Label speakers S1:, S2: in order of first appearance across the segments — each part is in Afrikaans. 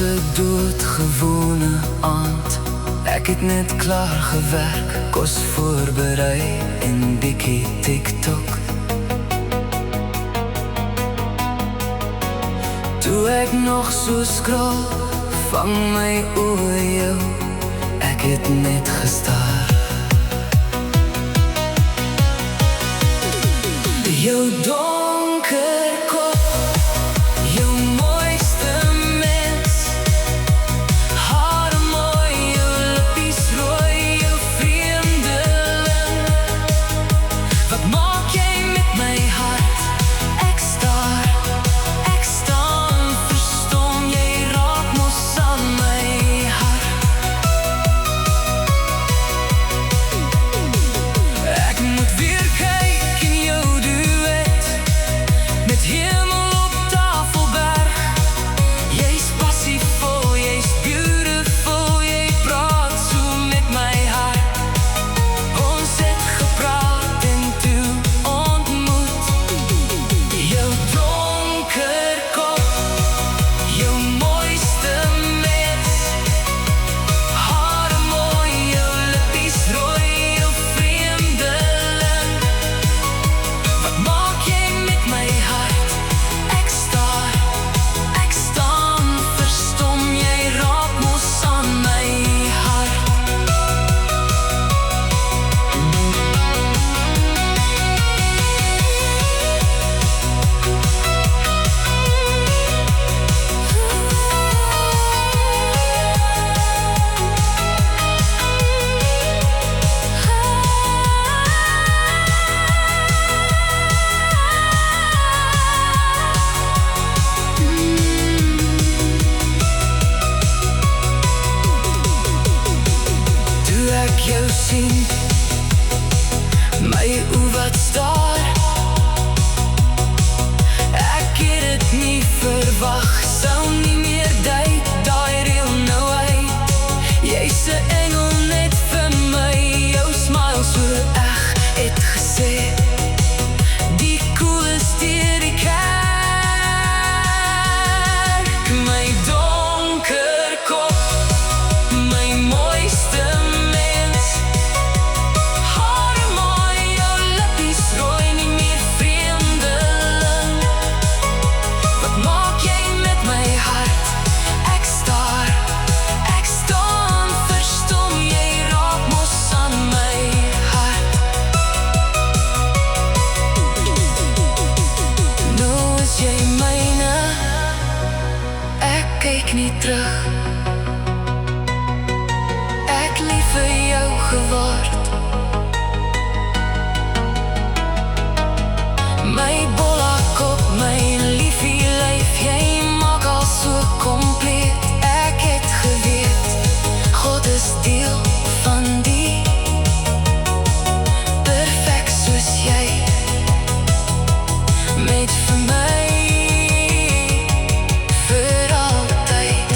S1: 'n doodgewone aand. Ek het net klaar gewerk, kos voorberei en bietjie TikTok. Toe ek nog so scroll, vang my oë jou, ek het net gestaar. Jou donker kop, jou mooiste mens, hare mooi, jou lippies rooi, jou vreemdeling. Wat maak jy met my hart? Ek staar, ek staan verstom, jy raak mos aan my hart. Ek moet weer kyk in jou duet, met hemel op Tafelberg. Jy's passievol, jy's beautiful, jy praat so met my hart. Ons het gepraat en toe ontmoet. Jou donker kop, jou mooiste mens, hare mooi, jou lippies rooi, jou vreemdeling. Wat maak jy met my hart? Ek staar, ek staan verstom, jy raak mos aan my hart. Toe ek jou sien, my oë wat staar. Ek het dit nie verwag, sou nie meer dui, daai reël nou uit. Jy's 'n engel net vir my, jou smile so eg, het gesê. Die coolest deur die kerk, my donker kop, my mooiste mens, hare mooi, jou lippies rooi, nie meer vreemdeling. Wat maak jy met my hart? Ek staar, ek staan verstom, jy raak mos aan my hart. Nou is jy myne, ek kyk nie terug. Ek lief vir jou geword. My bolle kop, my liefie lyf, jy maak al so kompleet. Ek het geweet, God is deel van die, perfek soos jy, met vir my, vir altyd.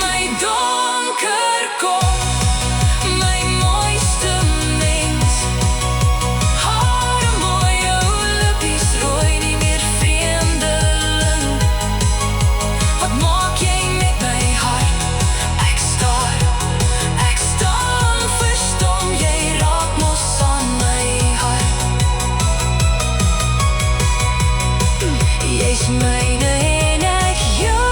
S1: My donker kop, my mooiste mens, hare mooi, jou lippies rooi, nie meer vreemdeling. Wat maak jy met my hart? Ek staar, ek staan verstom, jy raak mos aan my hart. Jy's myne en ek joune,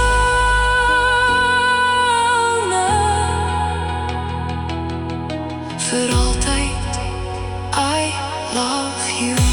S1: vir altyd. I love you.